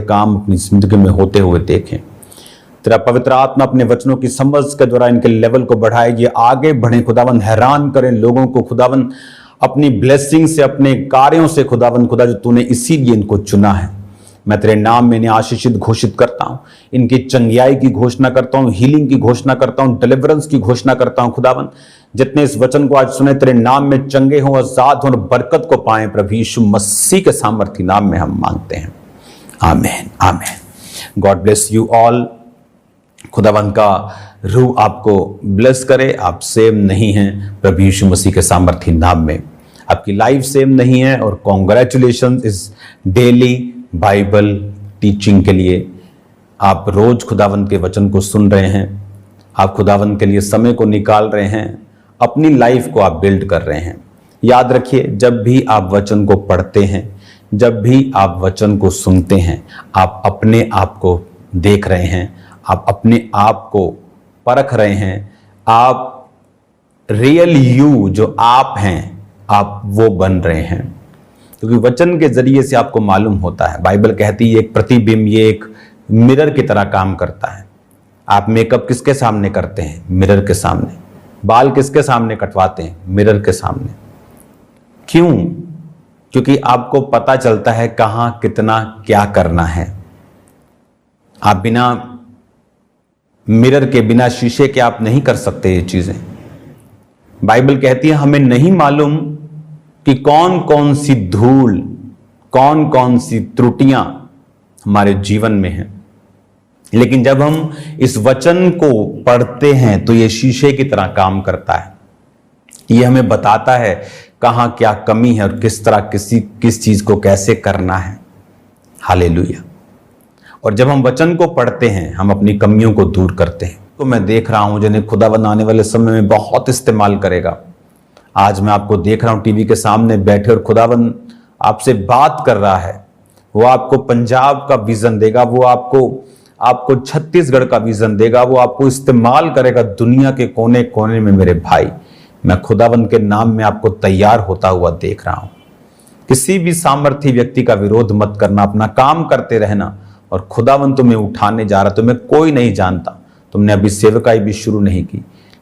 काम अपनी जिंदगी में होते हुए देखें। तेरा पवित्र आत्मा अपने वचनों की समझ के द्वारा इनके लेवल को बढ़ाए, ये आगे बढ़े खुदावन, हैरान करें लोगों को खुदावन अपनी ब्लेसिंग से, अपने कार्यों से खुदावन, खुदा जो तूने इसीलिए इनको चुना है। मैं तेरे नाम में इन्हें आशीषित घोषित करता हूं, इनकी चंगियाई की घोषणा करता हूं, हीलिंग की घोषणा करता हूं, डिलीवरेंस की घोषणा करता हूं खुदावन। जितने इस वचन को आज सुने तेरे नाम में चंगे हों, आजाद हों और बरकत को पाएं, प्रभु यीशु मसीह के सामर्थी नाम में हम मांगते हैं, आमीन आमीन। God bless you all. खुदावन का रूह आपको ब्लेस करे। आप सेम नहीं हैं प्रभु यीशु मसीह के सामर्थी नाम में, आपकी लाइफ सेम नहीं है। और कॉन्ग्रेचुलेशन इस डेली बाइबल टीचिंग के लिए। आप रोज खुदावन के वचन को सुन रहे हैं, आप खुदावन के लिए समय को निकाल रहे हैं, अपनी लाइफ को आप बिल्ड कर रहे हैं। याद रखिए, जब भी आप वचन को पढ़ते हैं, जब भी आप वचन को सुनते हैं, आप अपने आप को देख रहे हैं, आप अपने आप को परख रहे हैं। आप रियल यू जो आप हैं, आप वो बन रहे हैं, क्योंकि वचन के जरिए से आपको मालूम होता है। बाइबल कहती है एक प्रतिबिंब, ये एक मिरर की तरह काम करता है। आप मेकअप किसके सामने करते हैं? मिरर के सामने। बाल किसके सामने कटवाते हैं? मिरर के सामने। क्यों? क्योंकि आपको पता चलता है कहां कितना क्या करना है। आप बिना मिरर के, बिना शीशे के आप नहीं कर सकते ये चीजें। बाइबल कहती है हमें नहीं मालूम कि कौन कौन सी धूल, कौन कौन सी त्रुटियां हमारे जीवन में हैं, लेकिन जब हम इस वचन को पढ़ते हैं तो ये शीशे की तरह काम करता है। ये हमें बताता है कहां क्या कमी है और किस तरह किस चीज को कैसे करना है। हालेलुया। और जब हम वचन को पढ़ते हैं, हम अपनी कमियों को दूर करते हैं। तो मैं देख रहा हूं जिन्हें खुदावन आने वाले समय में बहुत इस्तेमाल करेगा। आज मैं आपको देख रहा हूं टीवी के सामने बैठे और खुदावन आपसे बात कर रहा है। वो आपको पंजाब का विजन देगा, वो आपको छत्तीसगढ़ का विजन देगा, वो आपको इस्तेमाल करेगा दुनिया के कोने कोने में। मेरे भाई, मैं खुदावन के नाम में आपको तैयार होता हुआ देख रहा हूं। किसी भी सामर्थी व्यक्ति का विरोध मत करना, अपना काम करते रहना। और खुदावन तुम्हें उठाने जा रहा। तुम्हें कोई नहीं जानता, तुमने अभी सेवकाई भी शुरू नहीं की,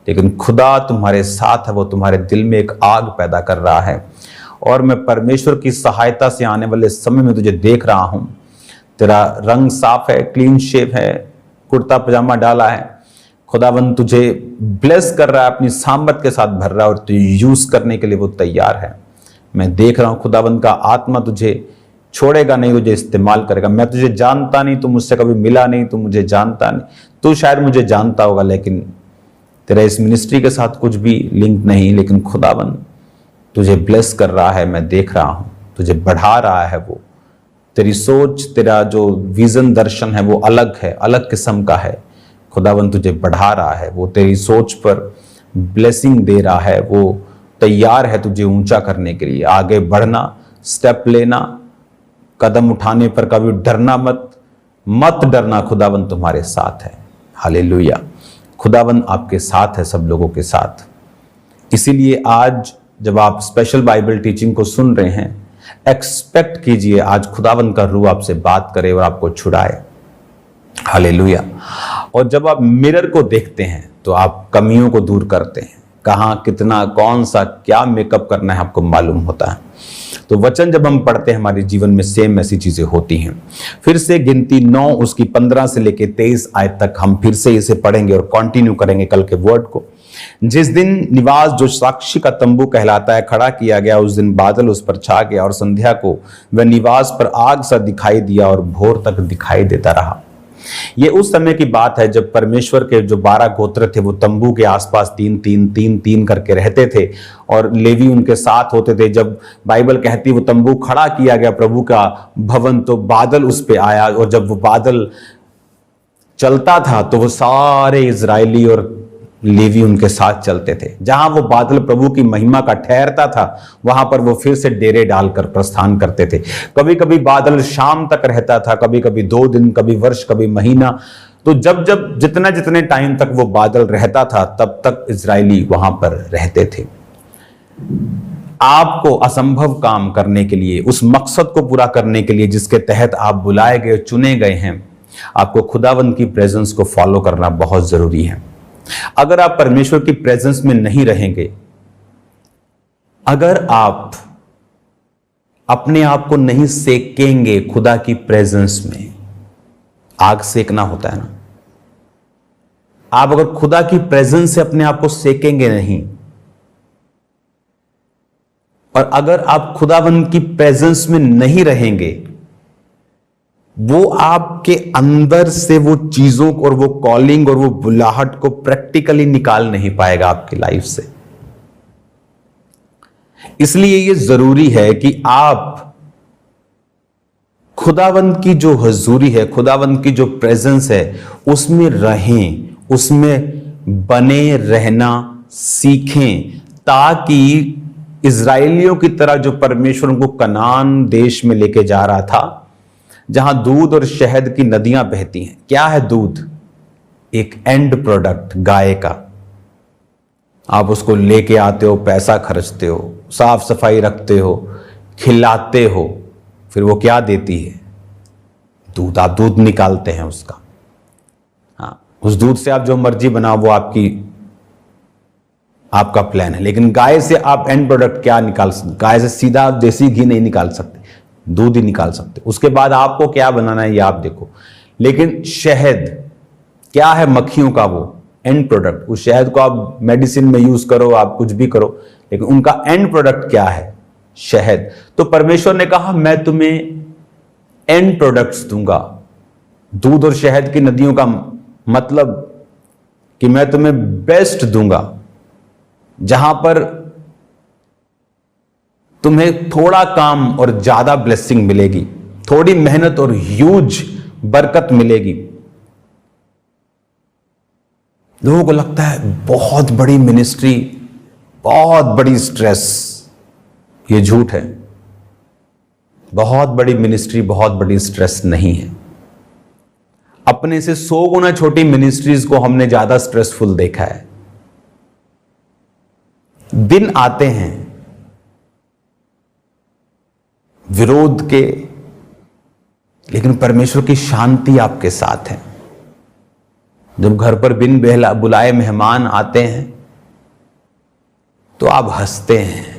लेकिन खुदा तुम्हारे साथ है। वो तुम्हारे दिल में एक आग पैदा कर रहा है। और मैं परमेश्वर की सहायता से आने वाले समय में तुझे देख रहा हूं। तेरा रंग साफ है, क्लीन शेव है, कुर्ता पजामा डाला है। खुदावन तुझे ब्लेस कर रहा है, अपनी सामर्थ के साथ भर रहा है और तुझे यूज करने के लिए वो तैयार है। मैं देख रहा हूं खुदावन का आत्मा तुझे छोड़ेगा नहीं, तुझे इस्तेमाल करेगा। मैं तुझे जानता नहीं, तू मुझसे कभी मिला नहीं, तू मुझे जानता नहीं। तू शायद मुझे जानता होगा, लेकिन तेरा इस मिनिस्ट्री के साथ कुछ भी लिंक नहीं, लेकिन खुदावन तुझे ब्लेस कर रहा है। मैं देख रहा हूं, तुझे बढ़ा रहा है। वो तेरी सोच, तेरा जो विजन दर्शन है वो अलग है, अलग किस्म का है। खुदावन तुझे बढ़ा रहा है, वो तेरी सोच पर ब्लेसिंग दे रहा है। वो तैयार है तुझे ऊंचा करने के लिए, आगे बढ़ना, स्टेप लेना, कदम उठाने पर कभी डरना मत डरना। खुदावन तुम्हारे साथ है। हालेलुया। खुदावन आपके साथ है, सब लोगों के साथ। इसीलिए आज जब आप स्पेशल बाइबल टीचिंग को सुन रहे हैं, एक्सपेक्ट कीजिए आज खुदावन का रूह आपसे बात करे और आपको छुड़ाए। हालेलुया। और जब आप मिरर को देखते हैं तो आप कमियों को दूर करते हैं। कहां कितना, कौन सा, क्या मेकअप करना है आपको मालूम होता है। तो वचन जब हम पढ़ते हैं हमारे जीवन में सेम ऐसी चीजें होती हैं। फिर से गिनती 9 उसकी 15 से लेके 23 आयत तक हम फिर से इसे पढ़ेंगे और कंटिन्यू करेंगे कल के वर्ड को। जिस दिन निवास जो साक्षी का तंबू कहलाता है खड़ा किया गया, उस दिन बादल उस पर छा गया और संध्या को वह निवास पर आग सा दिखाई दिया और भोर तक दिखाई देता रहा। ये उस समय की बात है जब परमेश्वर के जो 12 गोत्र थे वो तंबू के आसपास 3-3-3-3 करके रहते थे और लेवी उनके साथ होते थे। जब बाइबल कहती वो तंबू खड़ा किया गया प्रभु का भवन, तो बादल उस पे आया और जब वो बादल चलता था तो वो सारे इजरायली और लेवी उनके साथ चलते थे। जहां वो बादल प्रभु की महिमा का ठहरता था वहां पर वो फिर से डेरे डालकर प्रस्थान करते थे। कभी कभी बादल शाम तक रहता था, कभी कभी 2 दिन, कभी वर्ष, कभी महीना। तो जब जितने टाइम तक वो बादल रहता था तब तक इजरायली वहां पर रहते थे। आपको असंभव काम करने के लिए, उस मकसद को पूरा करने के लिए जिसके तहत आप बुलाए गए, चुने गए हैं, आपको खुदावंद की प्रेजेंस को फॉलो करना बहुत जरूरी है। अगर आप परमेश्वर की प्रेजेंस में नहीं रहेंगे, अगर आप अपने आप को नहीं सेकेंगे खुदा की प्रेजेंस में, आग सेकना होता है ना, आप अगर खुदा की प्रेजेंस से अपने आप को सेकेंगे नहीं, और अगर आप खुदावंद की प्रेजेंस में नहीं रहेंगे, वो आपके अंदर से वो चीजों और वो कॉलिंग और वो बुलाहट को प्रैक्टिकली निकाल नहीं पाएगा आपकी लाइफ से। इसलिए ये जरूरी है कि आप खुदावंद की जो हजूरी है, खुदावंद की जो प्रेजेंस है, उसमें रहें, उसमें बने रहना सीखें, ताकि इजराइलियों की तरह जो परमेश्वर उनको कनान देश में लेके जा रहा था, जहां दूध और शहद की नदियां बहती हैं। क्या है दूध? एक एंड प्रोडक्ट गाय का। आप उसको लेके आते हो, पैसा खर्चते हो, साफ सफाई रखते हो, खिलाते हो, फिर वो क्या देती है? दूध। आप दूध निकालते हैं उसका। हाँ, उस दूध से आप जो मर्जी बनाओ, वो आपका प्लान है। लेकिन गाय से आप एंड प्रोडक्ट क्या निकाल सकते? गाय से सीधा आप देसी घी नहीं निकाल सकते, दूध ही निकाल सकते। उसके बाद आपको क्या बनाना है ये आप देखो। लेकिन शहद क्या है? मक्खियों का वो एंड प्रोडक्ट। उस शहद को आप मेडिसिन में यूज करो, आप कुछ भी करो, लेकिन उनका एंड प्रोडक्ट क्या है? शहद। तो परमेश्वर ने कहा मैं तुम्हें एंड प्रोडक्ट्स दूंगा। दूध और शहद की नदियों का मतलब कि मैं तुम्हें बेस्ट दूंगा, जहां पर तुम्हें थोड़ा काम और ज्यादा ब्लेसिंग मिलेगी, थोड़ी मेहनत और ह्यूज बरकत मिलेगी। लोगों को लगता है बहुत बड़ी मिनिस्ट्री, बहुत बड़ी स्ट्रेस। ये झूठ है। बहुत बड़ी मिनिस्ट्री बहुत बड़ी स्ट्रेस नहीं है। अपने से 100 गुना छोटी मिनिस्ट्रीज को हमने ज्यादा स्ट्रेसफुल देखा है। दिन आते हैं विरोध के, लेकिन परमेश्वर की शांति आपके साथ है। जब घर पर बिन बुलाए मेहमान आते हैं तो आप हंसते हैं।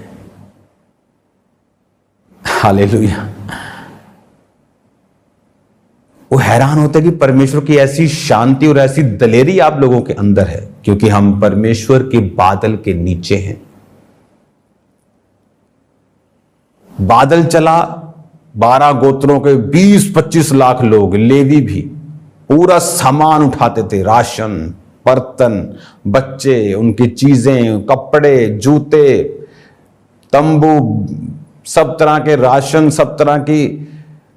हालेलुया। वो हैरान होते हैं कि परमेश्वर की ऐसी शांति और ऐसी दलेरी आप लोगों के अंदर है, क्योंकि हम परमेश्वर के बादल के नीचे हैं। बादल चला, 12 गोत्रों के 20-25 लाख लोग, लेवी भी पूरा सामान उठाते थे, राशन, बर्तन, बच्चे, उनकी चीजें, कपड़े, जूते, तंबू, सब तरह के राशन, सब तरह की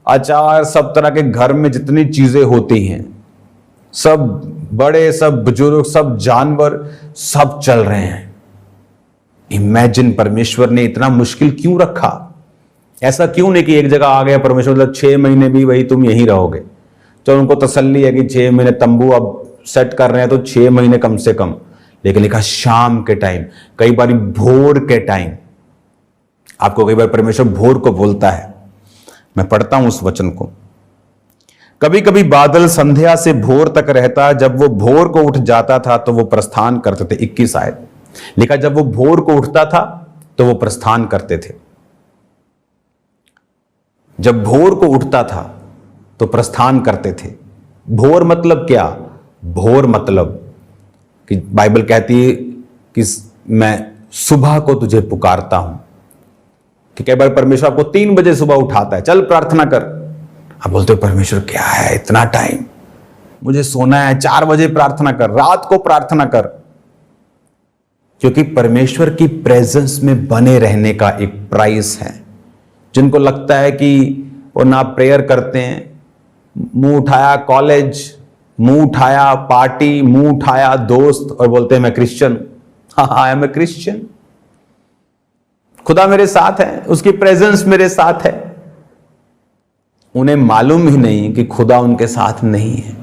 अचार, सब तरह के घर में जितनी चीजें होती हैं, सब बड़े, सब बुजुर्ग, सब जानवर, सब चल रहे हैं। इमेजिन, परमेश्वर ने इतना मुश्किल क्यों रखा? ऐसा क्यों नहीं कि एक जगह आ गया परमेश्वर, मतलब 6 महीने भी वही तुम यहीं रहोगे। तो उनको तसल्ली है कि 6 महीने तंबू अब सेट कर रहे हैं तो 6 महीने कम से कम। लेकिन लिखा शाम के टाइम, कई बार भोर के टाइम। आपको कई बार परमेश्वर भोर को बोलता है। मैं पढ़ता हूं उस वचन को। कभी कभी बादल संध्या से भोर तक रहता, जब वो भोर को उठ जाता था तो वो प्रस्थान करते थे। 21 आयत लिखा, जब वो भोर को उठता था तो वो प्रस्थान करते थे। जब भोर को उठता था तो प्रस्थान करते थे। भोर मतलब क्या? भोर मतलब कि बाइबल कहती है कि मैं सुबह को तुझे पुकारता हूं। कि कई बार परमेश्वर आपको 3 बजे सुबह उठाता है, चल प्रार्थना कर। आप बोलते हो परमेश्वर क्या है इतना टाइम, मुझे सोना है, 4 बजे प्रार्थना कर, रात को प्रार्थना कर। क्योंकि परमेश्वर की प्रेजेंस में बने रहने का एक प्राइस है। जिनको लगता है कि वो ना प्रेयर करते हैं, मुंह उठाया कॉलेज, मुंह उठाया पार्टी, मुंह उठाया दोस्त, और बोलते हैं मैं क्रिश्चियन। हाँ, आई एम ए क्रिश्चियन। खुदा मेरे साथ है, उसकी प्रेजेंस मेरे साथ है। उन्हें मालूम ही नहीं कि खुदा उनके साथ नहीं है।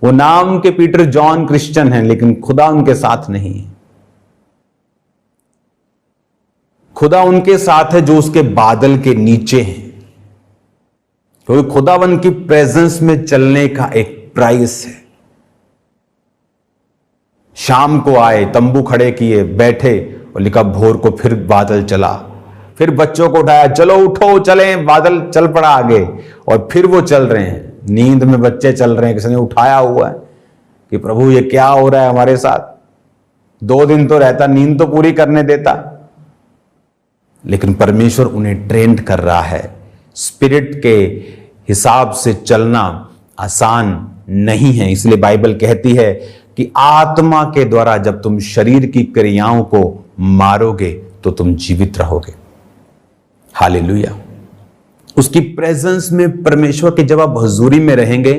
वो नाम के पीटर जॉन क्रिश्चियन हैं, लेकिन खुदा उनके साथ नहीं है। खुदा उनके साथ है जो उसके बादल के नीचे हैं, क्योंकि खुदावन की प्रेजेंस में चलने का एक प्राइस है। शाम को आए, तंबू खड़े किए, बैठे और लिखा भोर को फिर बादल चला, फिर बच्चों को उठाया, चलो उठो चलें, बादल चल पड़ा आगे, और फिर वो चल रहे हैं। नींद में बच्चे चल रहे हैं, किसी ने उठाया हुआ है कि प्रभु ये क्या हो रहा है हमारे साथ। 2 दिन तो रहता, नींद तो पूरी करने देता, लेकिन परमेश्वर उन्हें ट्रेंड कर रहा है। स्पिरिट के हिसाब से चलना आसान नहीं है, इसलिए बाइबल कहती है कि आत्मा के द्वारा जब तुम शरीर की क्रियाओं को मारोगे तो तुम जीवित रहोगे। हालेलुया। उसकी प्रेजेंस में, परमेश्वर के जब आप हजूरी में रहेंगे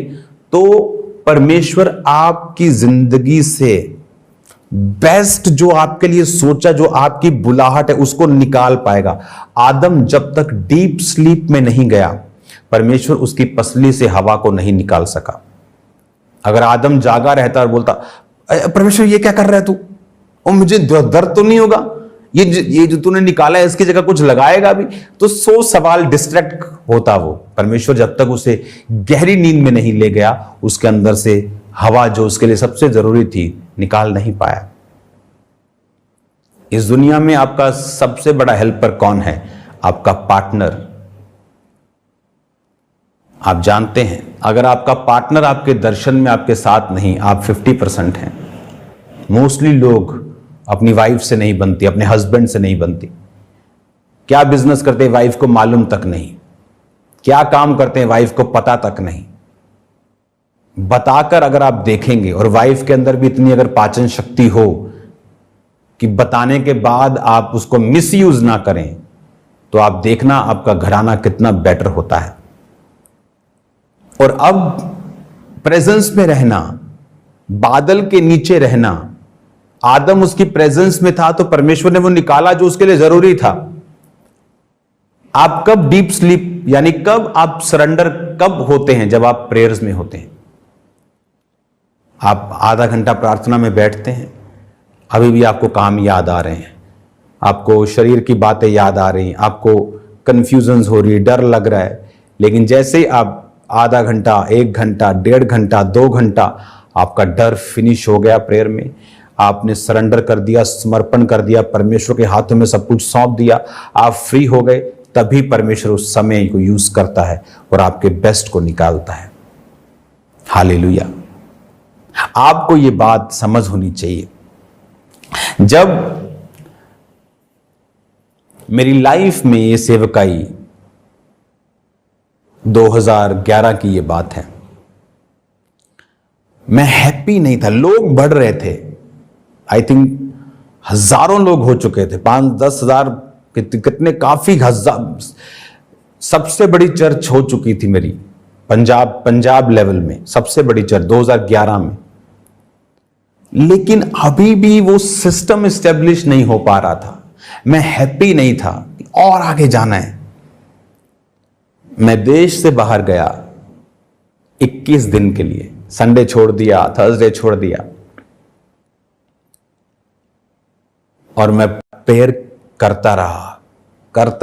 तो परमेश्वर आपकी जिंदगी से बेस्ट जो आपके लिए सोचा, जो आपकी बुलाहट है, उसको निकाल पाएगा। आदम जब तक डीप स्लीप में नहीं गया, परमेश्वर उसकी पसली से हवा को नहीं निकाल सका। अगर आदम जागा रहता और बोलता परमेश्वर ये क्या कर रहा है तू, और मुझे दर्द तो नहीं होगा, ये जो तूने निकाला है इसकी जगह कुछ लगाएगा भी, तो 100 सवाल डिस्ट्रैक्ट होता वो। परमेश्वर जब तक उसे गहरी नींद में नहीं ले गया, उसके अंदर से हवा जो उसके लिए सबसे जरूरी थी निकाल नहीं पाया। इस दुनिया में आपका सबसे बड़ा हेल्पर कौन है? आपका पार्टनर। आप जानते हैं, अगर आपका पार्टनर आपके दर्शन में आपके साथ नहीं, आप 50% हैं। मोस्टली लोग अपनी वाइफ से नहीं बनती, अपने हस्बैंड से नहीं बनती। क्या बिजनेस करते हैं वाइफ को मालूम तक नहीं, क्या काम करते हैं वाइफ को पता तक नहीं। बताकर अगर आप देखेंगे, और वाइफ के अंदर भी इतनी अगर पाचन शक्ति हो कि बताने के बाद आप उसको मिसयूज ना करें, तो आप देखना आपका घराना कितना बेटर होता है। और अब प्रेजेंस में रहना, बादल के नीचे रहना, आदम उसकी प्रेजेंस में था तो परमेश्वर ने वो निकाला जो उसके लिए जरूरी था। आप कब डीप स्लीप, यानी कब आप सरेंडर कब होते हैं? जब आप प्रेयर्स में होते हैं। आप आधा घंटा प्रार्थना में बैठते हैं, अभी भी आपको काम याद आ रहे हैं, आपको शरीर की बातें याद आ रही हैं, आपको कंफ्यूजन्स हो रही है, डर लग रहा है, लेकिन जैसे ही आप आधा घंटा, 1 घंटा, 1.5 घंटा, 2 घंटा, आपका डर फिनिश हो गया प्रेयर में, आपने सरेंडर कर दिया, समर्पण कर दिया, परमेश्वर के हाथों में सब कुछ सौंप दिया, आप फ्री हो गए, तभी परमेश्वर उस समय को यूज करता है और आपके बेस्ट को निकालता है। हालेलुया। आपको ये बात समझ होनी चाहिए। जब मेरी लाइफ में ये सेवकाई 2011 की ये बात है, मैं हैप्पी नहीं था। लोग बढ़ रहे थे, आई थिंक हजारों लोग हो चुके थे, 5-10 हजार, कितने, काफी हजार। सबसे बड़ी चर्च हो चुकी थी मेरी पंजाब लेवल में, सबसे बड़ी चर्च 2011 में। लेकिन अभी भी वो सिस्टम एस्टेब्लिश नहीं हो पा रहा था। मैं हैप्पी नहीं था, और आगे जाना है। मैं देश से बाहर गया 21 दिन के लिए, संडे छोड़ दिया, थर्सडे छोड़ दिया, और मैं प्रेयर करता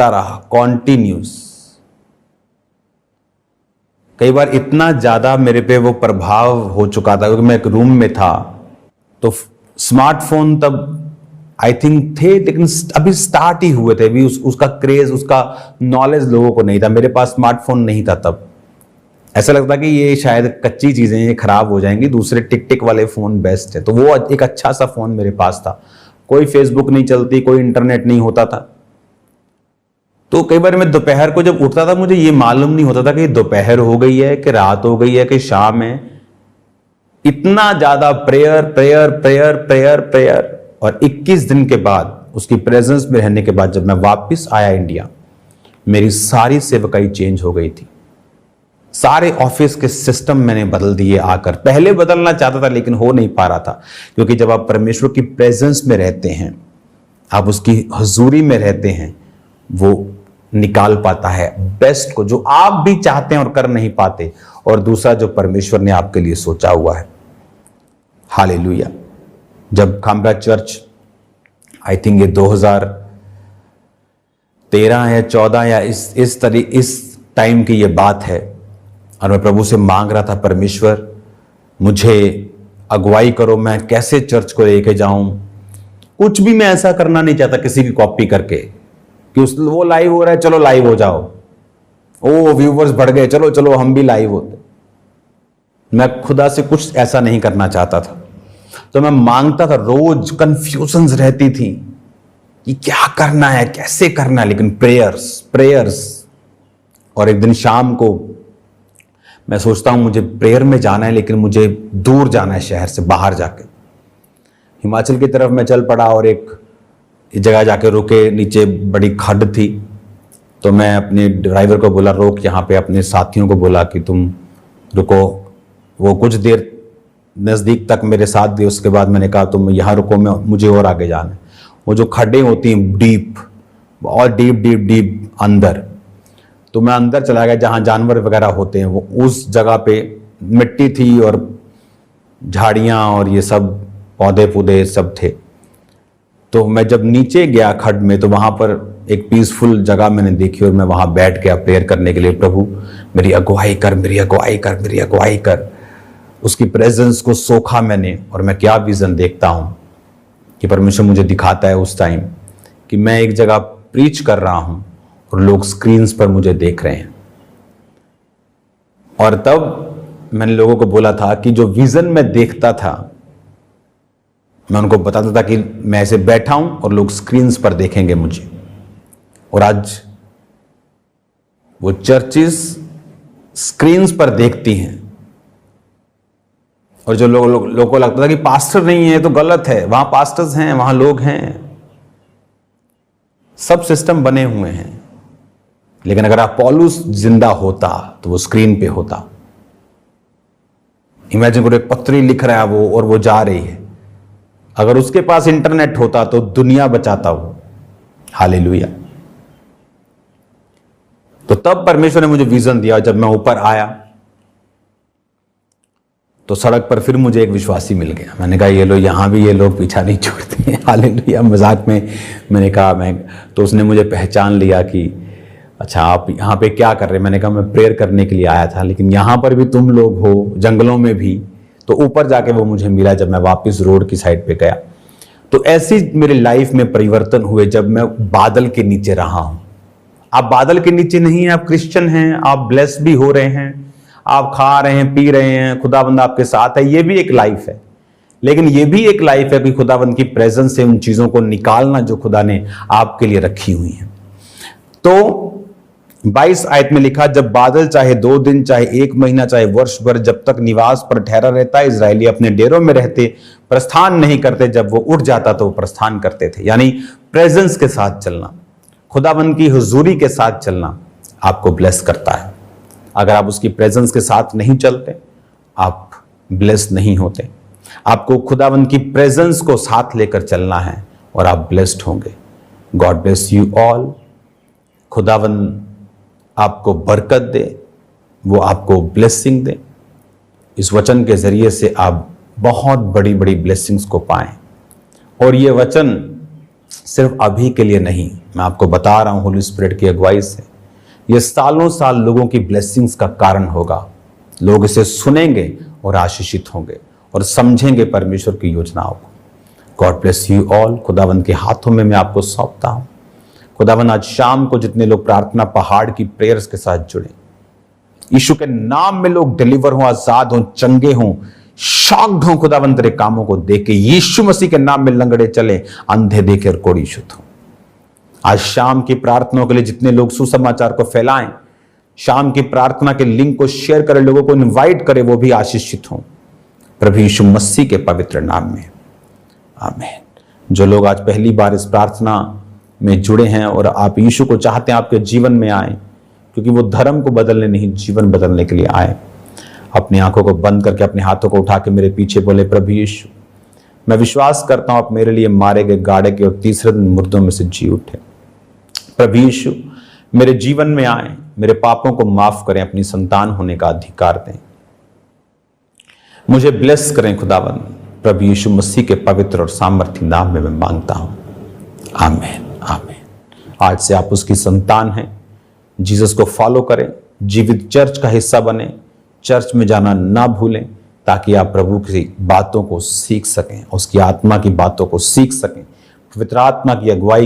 रहा कॉन्टिन्यूस। कई बार इतना ज्यादा मेरे पे वो प्रभाव हो चुका था, क्योंकि मैं एक रूम में था, तो स्मार्टफोन तब आई थिंक थे, लेकिन अभी स्टार्ट ही हुए थे, अभी उसका क्रेज, उसका नॉलेज लोगों को नहीं था। मेरे पास स्मार्टफोन नहीं था तब। ऐसा लगता कि ये शायद कच्ची चीजें, ये खराब हो जाएंगी, दूसरे टिक टिक वाले फोन बेस्ट है। तो वो एक अच्छा सा फोन मेरे पास था, कोई फेसबुक नहीं चलती, कोई इंटरनेट नहीं होता था। तो कई बार मैं दोपहर को जब उठता था, मुझे ये मालूम नहीं होता था कि दोपहर हो गई है, कि रात हो गई है, कि शाम है। इतना ज्यादा prayer prayer prayer prayer prayer. और 21 दिन के बाद, उसकी प्रेजेंस में रहने के बाद, जब मैं वापस आया इंडिया, मेरी सारी सेवकाई चेंज हो गई थी। सारे ऑफिस के सिस्टम मैंने बदल दिए आकर। पहले बदलना चाहता था लेकिन हो नहीं पा रहा था, क्योंकि जब आप परमेश्वर की प्रेजेंस में रहते हैं, आप उसकी हजूरी में रहते हैं, वो निकाल पाता है बेस्ट को, जो आप भी चाहते हैं और कर नहीं पाते, और दूसरा जो परमेश्वर ने आपके लिए सोचा हुआ है। हालेलुया। जब खामरा चर्च, आई थिंक ये 2000 13 या 14 या इस टाइम की ये बात है, और मैं प्रभु से मांग रहा था, परमेश्वर मुझे अगुवाई करो, मैं कैसे चर्च को लेके जाऊं। कुछ भी मैं ऐसा करना नहीं चाहता किसी की कॉपी करके कि वो लाइव हो रहा है, चलो लाइव हो जाओ, ओ व्यूवर्स बढ़ गए, चलो चलो हम भी लाइव होते। मैं खुदा से कुछ ऐसा नहीं करना चाहता था। तो मैं मांगता था, रोज कंफ्यूजन्स रहती थी कि क्या करना है, कैसे करना है, लेकिन प्रेयर्स। और एक दिन शाम को मैं सोचता हूं मुझे प्रेयर में जाना है, लेकिन मुझे दूर जाना है, शहर से बाहर जाके हिमाचल की तरफ मैं चल पड़ा, और एक जगह जाके रुके, नीचे बड़ी खड्ड थी। तो मैं अपने ड्राइवर को बोला, रोक यहाँ पे। अपने साथियों को बोला कि तुम रुको। वो कुछ देर नज़दीक तक मेरे साथ गए, उसके बाद मैंने कहा तुम यहाँ रुको, मुझे और आगे जाना है। वो जो खड्डें होती हैं डीप, और डीप अंदर, तो मैं अंदर चला गया जहाँ जानवर वगैरह होते हैं। वो उस जगह पे मिट्टी थी और झाड़ियाँ और ये सब पौधे पौधे सब थे। तो मैं जब नीचे गया खड्ड में, तो वहाँ पर एक पीसफुल जगह मैंने देखी, और मैं वहाँ बैठ गया प्रेयर करने के लिए। प्रभु मेरी अगुवाई कर, मेरी अगुवाई कर, मेरी अगुवाई कर। उसकी प्रेजेंस को सोखा मैंने, और मैं क्या विजन देखता हूँ कि परमेश्वर मुझे दिखाता है उस टाइम कि मैं एक जगह प्रीच कर रहा हूँ और लोग स्क्रीन्स पर मुझे देख रहे हैं। और तब मैंने लोगों को बोला था कि जो विजन मैं देखता था, मैं उनको बताता था कि मैं ऐसे बैठा हूं और लोग स्क्रीन्स पर देखेंगे मुझे। और आज वो चर्चेस स्क्रीन्स पर देखती हैं, और जो लोगों को लगता था कि पास्टर नहीं है तो गलत है, वहां पास्टर्स हैं, वहां लोग हैं, सब सिस्टम बने हुए हैं। लेकिन अगर आप पौलुस जिंदा होता तो वो स्क्रीन पे होता। इमेजिन करो, एक पत्री लिख रहा है वो, और वो जा रही है। अगर उसके पास इंटरनेट होता तो दुनिया बचाता वो। हालेलुया। तो तब परमेश्वर ने मुझे विजन दिया। जब मैं ऊपर आया तो सड़क पर फिर मुझे एक विश्वासी मिल गया। मैंने कहा ये लो, यहां भी ये लोग पीछा नहीं छोड़ते हैं। हालेलुया। मजाक में मैंने कहा तो उसने मुझे पहचान लिया कि अच्छा आप यहाँ पे क्या कर रहे हैं। मैंने कहा मैं प्रेयर करने के लिए आया था, लेकिन यहाँ पर भी तुम लोग हो, जंगलों में भी। तो ऊपर जाके वो मुझे मिला जब मैं वापस रोड की साइड पे गया। तो ऐसी मेरी लाइफ में परिवर्तन हुए जब मैं बादल के नीचे रहा हूं। आप बादल के नीचे नहीं हैं, आप क्रिश्चियन हैं, आप ब्लेस भी हो रहे हैं, आप खा रहे हैं, पी रहे हैं, खुदाबंद आपके साथ है। ये भी एक लाइफ है, लेकिन ये भी एक लाइफ है कि खुदाबंद की प्रेजेंस से उन चीजों को निकालना जो खुदा ने आपके लिए रखी हुई है। तो 22 आयत में लिखा, जब बादल चाहे 2 दिन, चाहे 1 महीना, चाहे वर्ष भर जब तक निवास पर ठहरा रहता, इजरायली अपने डेरों में रहते, प्रस्थान नहीं करते। जब वो उठ जाता तो वो प्रस्थान करते थे। यानी प्रेजेंस के साथ चलना, खुदाबंद की हुजूरी के साथ चलना आपको ब्लेस करता है। अगर आप उसकी प्रेजेंस के साथ नहीं चलते, आप ब्लेस नहीं होते। आपको खुदाबंद की प्रेजेंस को साथ लेकर चलना है और आप ब्लेस्ड होंगे। God bless you all. खुदाबंद आपको बरकत दे, वो आपको ब्लेसिंग दे। इस वचन के जरिए से आप बहुत बड़ी बड़ी ब्लेसिंग्स को पाएं। और ये वचन सिर्फ अभी के लिए नहीं, मैं आपको बता रहा हूं होली स्पिरिट की अगुवाई से, ये सालों साल लोगों की ब्लेसिंग्स का कारण होगा। लोग इसे सुनेंगे और आशीषित होंगे और समझेंगे परमेश्वर की योजनाओं को। God bless you all. खुदावंद के हाथों में मैं आपको सौंपता हूं। खुदावन आज शाम को जितने लोग प्रार्थना पहाड़ की प्रेयर्स के साथ जुड़े, यीशु के नाम में लोग डिलीवर हों, आजाद हों, चंगे हों, शॉक्ड हों खुदावन तेरे कामों को देख के। यीशु मसीह के नाम में लंगड़े चले, अंधे देखे और कोढ़ी शुद्ध हों। आज शाम की प्रार्थनाओं के लिए जितने लोग सुसमाचार को फैलाएं, शाम की प्रार्थना के लिंक को शेयर करें, लोगों को इनवाइट करें, वो भी आशीषित हों प्रभु यीशु मसीह के पवित्र नाम में, आमीन। जो लोग आज पहली बार इस प्रार्थना में जुड़े हैं और आप यीशु को चाहते हैं आपके जीवन में आए, क्योंकि वो धर्म को बदलने नहीं, जीवन बदलने के लिए आए, अपनी आंखों को बंद करके अपने हाथों को उठा के मेरे पीछे बोले, प्रभु यीशु मैं विश्वास करता हूं आप मेरे लिए मारे गए, गाड़े गए और तीसरे दिन मुर्दों में से जी उठे। प्रभु यीशु मेरे जीवन में आए, मेरे पापों को माफ करें, अपनी संतान होने का अधिकार दें, मुझे ब्लेस करें खुदावंद। प्रभु यीशु मसीह के पवित्र और सामर्थी नाम में मैं मांगता हूं, आमीन, आमीन, आज से आप उसकी संतान हैं। जीसस को फॉलो करें, जीवित चर्च का हिस्सा बने, चर्च में जाना ना भूलें, ताकि आप प्रभु की बातों को सीख सकें, उसकी आत्मा की बातों को सीख सकें, पवित्र आत्मा की अगुवाई